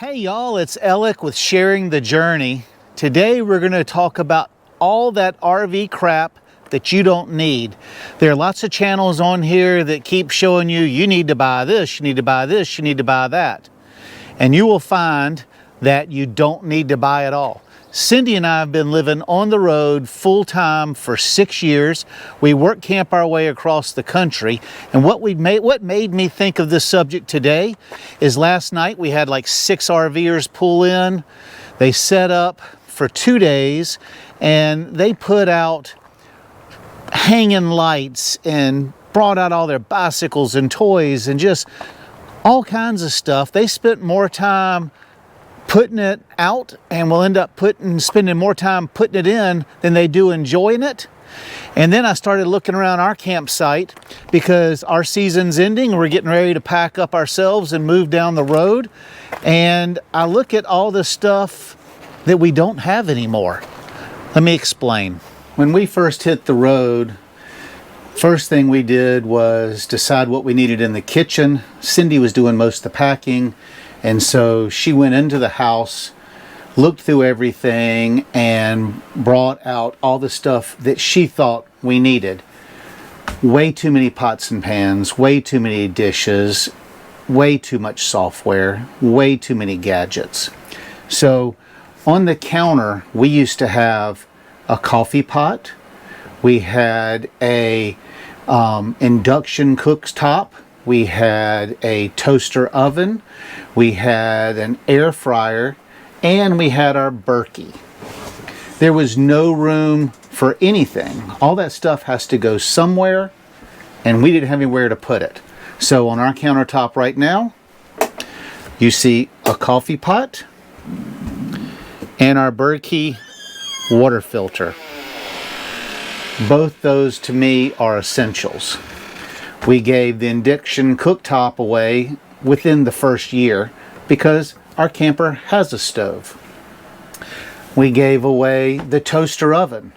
Hey y'all, it's Alec with Sharing the Journey. Today we're going to talk about all that RV crap that you don't need. There are lots of channels on here that keep showing you, you need to buy this, you need to buy this, you need to buy that. And you will find that you don't need to buy it all. Cindy and I have been living on the road full-time for 6 years. We work camp our way across the country. And what made me think of this subject today is last night we had like 6 RVers pull in. They set up for 2 days and they put out hanging lights and brought out all their bicycles and toys and just all kinds of stuff. They spent more time putting it out and will end up spending more time putting it in than they do enjoying it. And then I started looking around our campsite because our season's ending. We're getting ready to pack up ourselves and move down the road. And I look at all the stuff that we don't have anymore. Let me explain. When we first hit the road, first thing we did was decide what we needed in the kitchen. Cindy was doing most of the packing. And so she went into the house, looked through everything, and brought out all the stuff that she thought we needed. Way too many pots and pans, way too many dishes, way too much software, way too many gadgets. So on the counter, we used to have a coffee pot. We had a induction cooktop. We had a toaster oven, we had an air fryer, and we had our Berkey. There was no room for anything. All that stuff has to go somewhere, and we didn't have anywhere to put it. So on our countertop right now, you see a coffee pot and our Berkey water filter. Both those to me are essentials. We gave the induction cooktop away within the first year because our camper has a stove. We gave away the toaster oven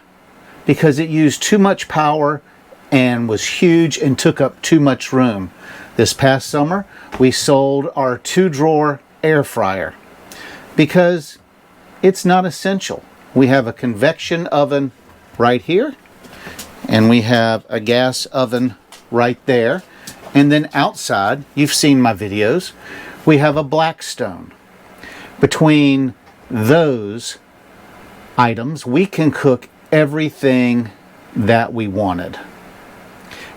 because it used too much power and was huge and took up too much room. This past summer, we sold our 2-drawer air fryer because it's not essential. We have a convection oven right here, and we have a gas oven right there. And then outside, you've seen my videos, we have a Blackstone. Between those items, we can cook everything that we wanted.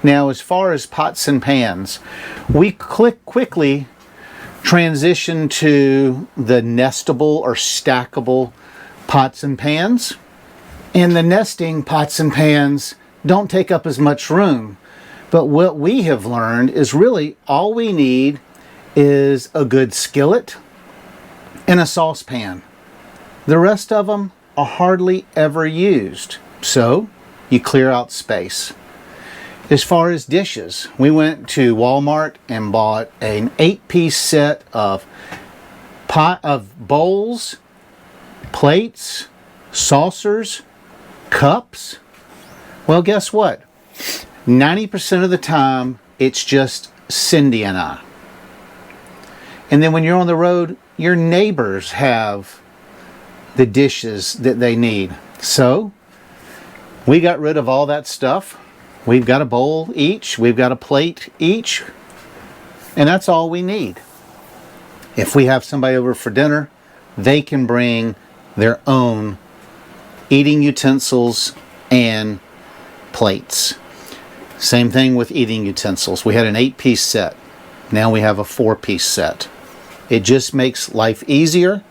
Now, as far as pots and pans, we quickly transitioned to the nestable or stackable pots and pans. And the nesting pots and pans don't take up as much room. But what we have learned is really all we need is a good skillet and a saucepan. The rest of them are hardly ever used. So you clear out space. As far as dishes, we went to Walmart and bought an 8-piece set of bowls, plates, saucers, cups. Well, guess what? 90% of the time, it's just Cindy and I. And then when you're on the road, your neighbors have the dishes that they need. So, we got rid of all that stuff. We've got a bowl each, we've got a plate each, and that's all we need. If we have somebody over for dinner, they can bring their own eating utensils and plates. Same thing with eating utensils. We had an 8-piece set. Now we have a 4-piece set. It just makes life easier,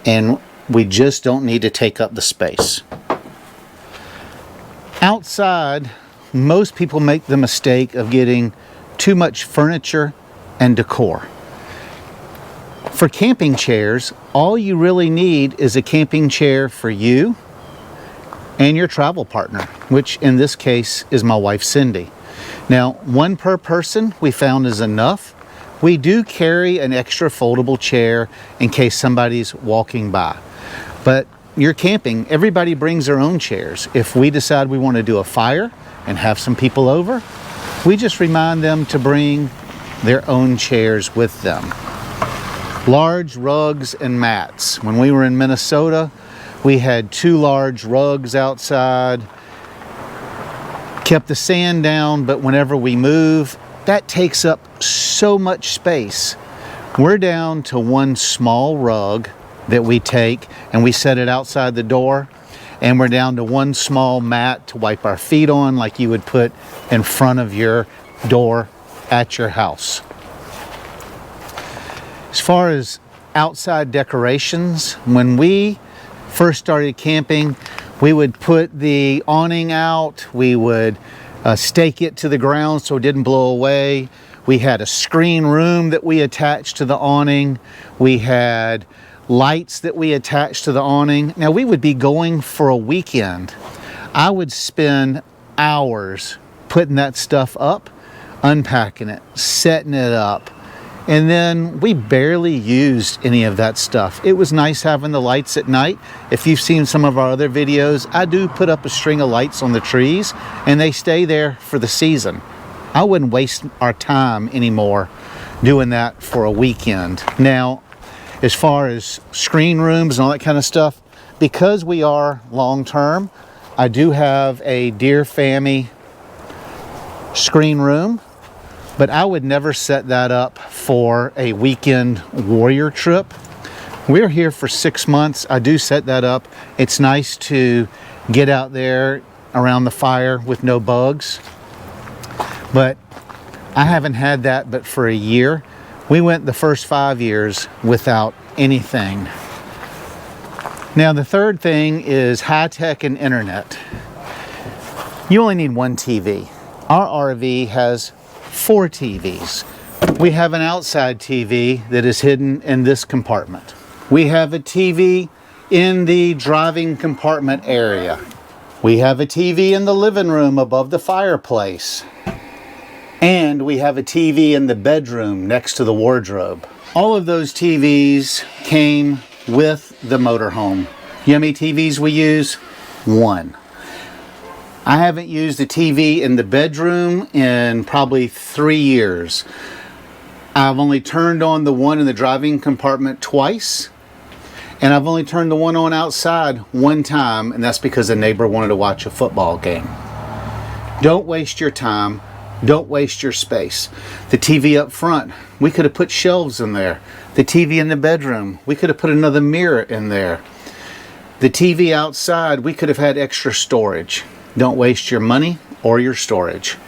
and we just don't need to take up the space. Outside, most people make the mistake of getting too much furniture and decor. For camping chairs, all you really need is a camping chair for you and your travel partner, which in this case is my wife Cindy. Now, 1 per person we found is enough. We do carry an extra foldable chair in case somebody's walking by. But you're camping, everybody brings their own chairs. If we decide we want to do a fire and have some people over, we just remind them to bring their own chairs with them. Large rugs and mats. When we were in Minnesota, we had 2 large rugs outside. Kept the sand down, but whenever we move, that takes up so much space. We're down to 1 small rug that we take and we set it outside the door, and we're down to 1 small mat to wipe our feet on, like you would put in front of your door at your house. As far as outside decorations, when we first started camping, we would put the awning out, we would stake it to the ground so it didn't blow away. We had a screen room that we attached to the awning. We had lights that we attached to the awning. Now, we would be going for a weekend. I would spend hours putting that stuff up, unpacking it, setting it up, and then we barely used any of that stuff. It was nice having the lights at night. If you've seen some of our other videos, I do put up a string of lights on the trees and they stay there for the season. I wouldn't waste our time anymore doing that for a weekend. Now, as far as screen rooms and all that kind of stuff, because we are long-term, I do have a Deer Family screen room, but I would never set that up for a weekend warrior trip. We're here for 6 months. I do set that up. It's nice to get out there around the fire with no bugs. But I haven't had that but for a year. We went the first 5 years without anything. Now, the third thing is high-tech and internet. You only need 1 TV. Our RV has 4 TVs. We have an outside TV that is hidden in this compartment. We have a TV in the driving compartment area. We have a TV in the living room above the fireplace. And we have a TV in the bedroom next to the wardrobe. All of those TVs came with the motorhome. You know how many TVs we use? 1. I haven't used the TV in the bedroom in probably 3 years. I've only turned on the one in the driving compartment twice, and I've only turned the one on outside 1 time, and that's because a neighbor wanted to watch a football game. Don't waste your time. Don't waste your space. The TV up front, we could have put shelves in there. The TV in the bedroom, we could have put another mirror in there. The TV outside, we could have had extra storage. Don't waste your money or your storage.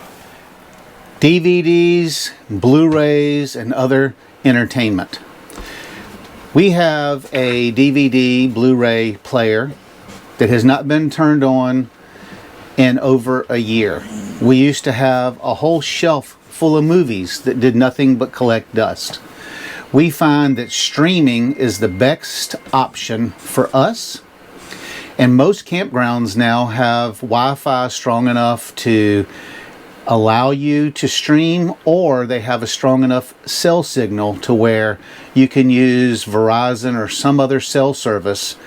DVDs, Blu-rays, and other entertainment. We have a DVD Blu-ray player that has not been turned on in over a year. We used to have a whole shelf full of movies that did nothing but collect dust. We find that streaming is the best option for us. And most campgrounds now have Wi-Fi strong enough to allow you to stream, or they have a strong enough cell signal to where you can use Verizon or some other cell service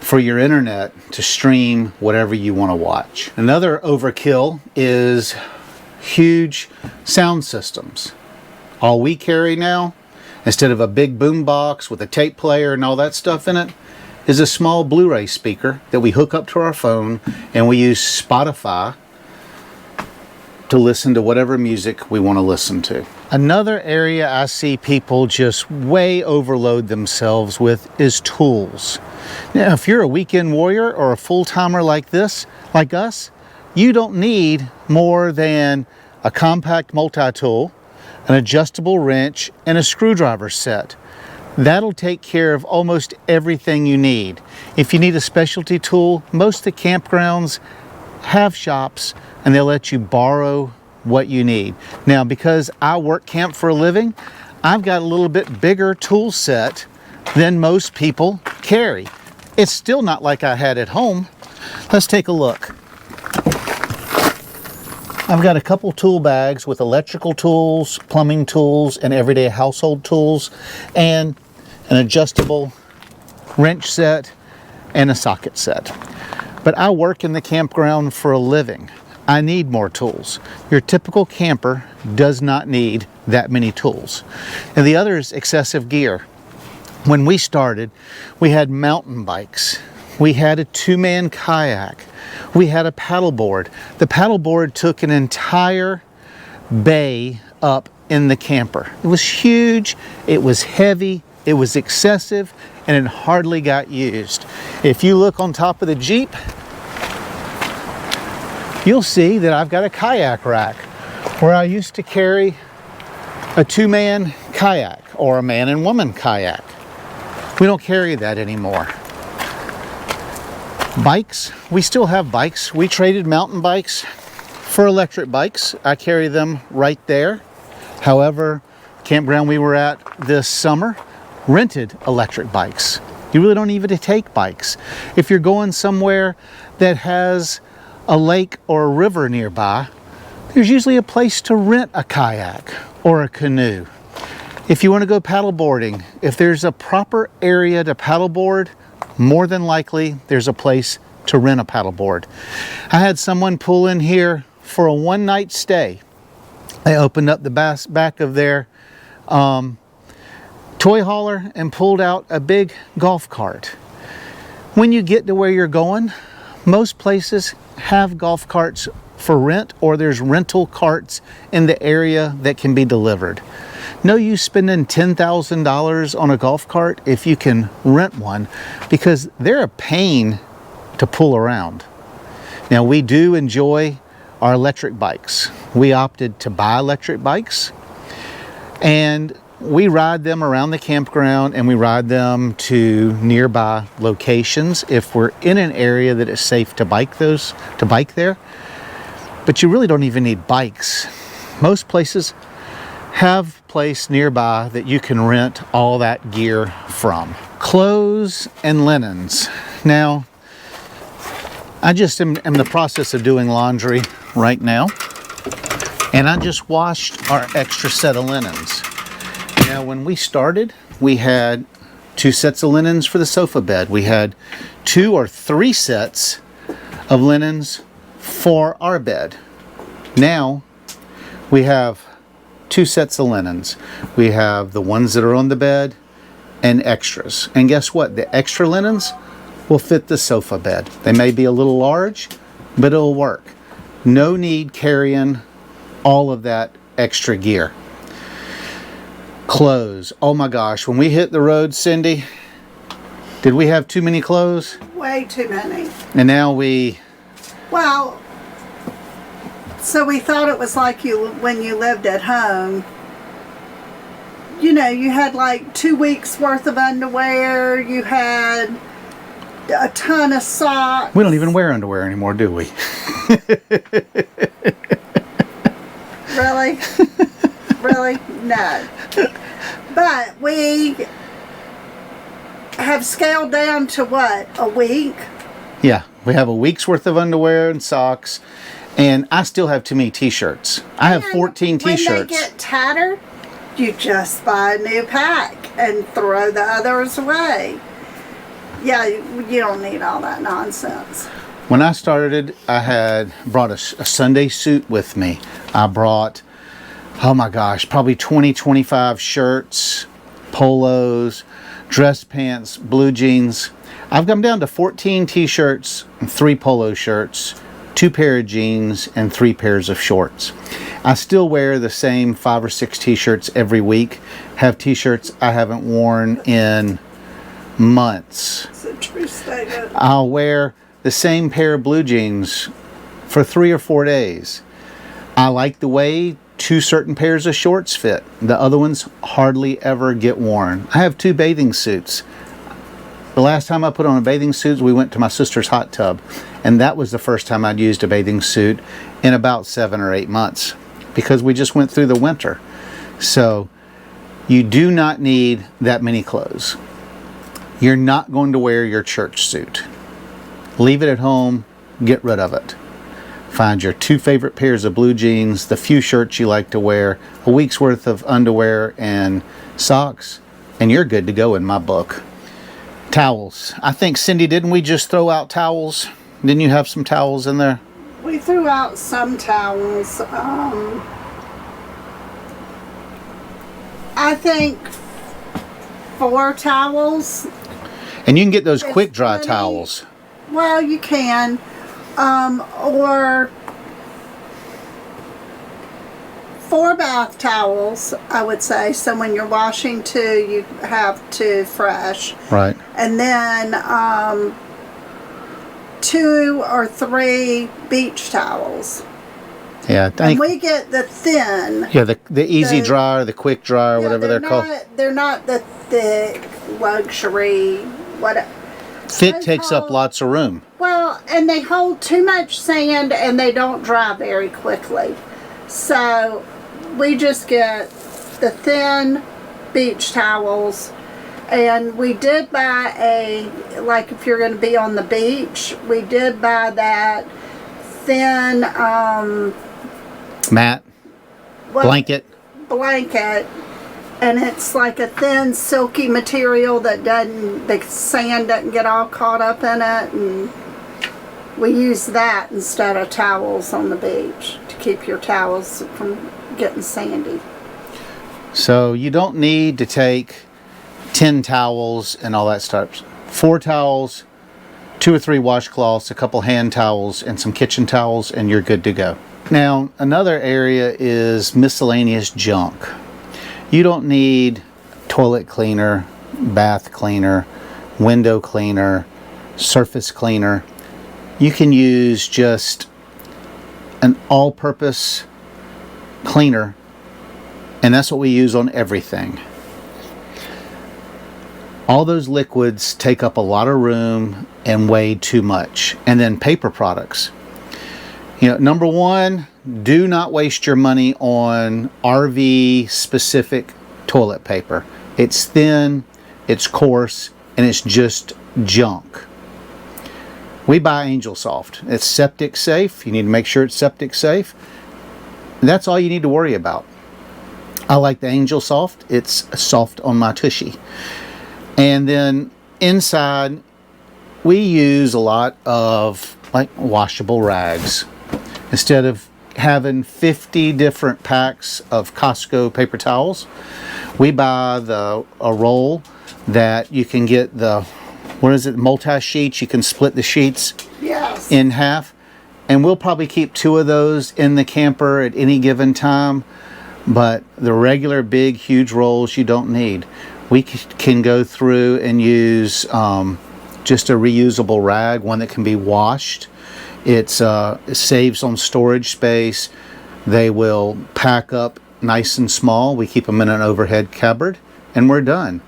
for your internet to stream whatever you want to watch. Another overkill is huge sound systems. All we carry now, instead of a big boom box with a tape player and all that stuff in it, is a small Blu-ray speaker that we hook up to our phone, and we use Spotify to listen to whatever music we want to listen to. Another area I see people just way overload themselves with is tools. Now, if you're a weekend warrior or a full-timer like this, like us, you don't need more than a compact multi-tool, an adjustable wrench, and a screwdriver set. That'll take care of almost everything you need. If you need a specialty tool, most of the campgrounds have shops and they'll let you borrow what you need. Now, because I work camp for a living, I've got a little bit bigger tool set than most people carry. It's still not like I had at home. Let's take a look. I've got a couple tool bags with electrical tools, plumbing tools, and everyday household tools, and an adjustable wrench set and a socket set. But I work in the campground for a living. I need more tools. Your typical camper does not need that many tools. And the other is excessive gear. When we started, we had mountain bikes. We had a two-man kayak. We had a paddleboard. The paddleboard took an entire bay up in the camper. It was huge, it was heavy, it was excessive, and it hardly got used. If you look on top of the Jeep, you'll see that I've got a kayak rack where I used to carry a two-man kayak or a man and woman kayak. We don't carry that anymore. Bikes, we still have bikes. We traded mountain bikes for electric bikes. I carry them right there. However, campground we were at this summer rented electric bikes. You really don't even take bikes. If you're going somewhere that has a lake or a river nearby, there's usually a place to rent a kayak or a canoe. If you want to go paddleboarding, if there's a proper area to paddleboard, more than likely there's a place to rent a paddleboard. I had someone pull in here for a one-night stay. They opened up the back of their toy hauler and pulled out a big golf cart. When you get to where you're going, most places have golf carts for rent, or there's rental carts in the area that can be delivered. No use spending $10,000 on a golf cart if you can rent one, because they're a pain to pull around. Now, we do enjoy our electric bikes. We opted to buy electric bikes, and we ride them around the campground, and we ride them to nearby locations if we're in an area that is safe to bike there. But you really don't even need bikes. Most places have a place nearby that you can rent all that gear from. Clothes and linens. Now, I just am in the process of doing laundry right now, and I just washed our extra set of linens. Now, when we started, we had 2 sets of linens for the sofa bed. We had 2 or 3 sets of linens for our bed. Now, we have 2 sets of linens. We have the ones that are on the bed and extras. And guess what? The extra linens will fit the sofa bed. They may be a little large, but it'll work. No need carrying all of that extra gear. Clothes. Oh my gosh, when we hit the road, Cindy, did we have too many clothes? Way too many. And now we... Well, so we thought it was like when you lived at home. You know, you had like 2 weeks worth of underwear. You had a ton of socks. We don't even wear underwear anymore, do we? Really? Really? No. But we have scaled down to what? A week? Yeah, we have a week's worth of underwear and socks, and I still have too many t-shirts. I have 14 t-shirts. When they get tattered, you just buy a new pack and throw the others away. Yeah, you don't need all that nonsense. When I started, I had brought a Sunday suit with me. I brought, oh my gosh, probably 25 shirts, polos, dress pants, blue jeans. I've come down to 14 t-shirts, 3 polo shirts, 2 pair of jeans, and 3 pairs of shorts. I still wear the same 5 or 6 t-shirts every week. Have t-shirts I haven't worn in months. It's a true statement. I'll wear the same pair of blue jeans for 3 or 4 days. I like the way 2 certain pairs of shorts fit. The other ones hardly ever get worn. I have 2 bathing suits. The last time I put on a bathing suit, we went to my sister's hot tub, and that was the first time I'd used a bathing suit in about 7 or 8 months, because we just went through the winter. So you do not need that many clothes. You're not going to wear your church suit. Leave it at home, get rid of it. Find your 2 favorite pairs of blue jeans, the few shirts you like to wear, a week's worth of underwear and socks, and you're good to go in my book. Towels. I think, Cindy, didn't we just throw out towels? Didn't you have some towels in there? We threw out some towels. I think 4 towels. And you can get those It's quick dry plenty. towels. Well, you can. Or 4 bath towels, I would say. So when you're washing 2, you have 2 fresh. Right. And then 2 or 3 beach towels. Yeah, I And think. we get the thin. Yeah, the easy the- dry or the quick dry or Yeah, whatever they're called. They're not the thick luxury. What? Thick those takes up hold- lots of room. Well, and they hold too much sand and they don't dry very quickly. So we just get the thin beach towels. And we did buy like if you're going to be on the beach, we did buy that thin Mat, what- blanket. blanket, and it's like a thin silky material that the sand doesn't get all caught up in it, and we use that instead of towels on the beach to keep your towels from getting sandy. So you don't need to take 10 towels and all that stuff. 4 towels, 2 or 3 washcloths, a couple hand towels, and some kitchen towels, and you're good to go. Now, another area is miscellaneous junk. You don't need toilet cleaner, bath cleaner, window cleaner, surface cleaner. You can use just an all-purpose cleaner, and that's what we use on everything. All those liquids take up a lot of room and weigh too much. And then paper products. You know, number one, do not waste your money on RV specific toilet paper. It's thin, it's coarse, and it's just junk. We buy Angel Soft. It's septic safe. You need to make sure it's septic safe. That's all you need to worry about. I like the Angel Soft. It's soft on my tushy. And then inside, we use a lot of like washable rags. Instead of having 50 different packs of Costco paper towels, we buy a roll that you can get multi-sheets. You can split the sheets Yes. in half. And we'll probably keep 2 of those in the camper at any given time. But the regular big, huge rolls you don't need. We can go through and use just a reusable rag, one that can be washed. It saves on storage space. They will pack up nice and small. We keep them in an overhead cupboard, and we're done.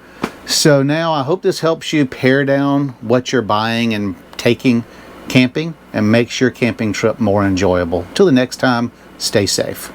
So now I hope this helps you pare down what you're buying and taking camping and makes your camping trip more enjoyable. Till the next time, stay safe.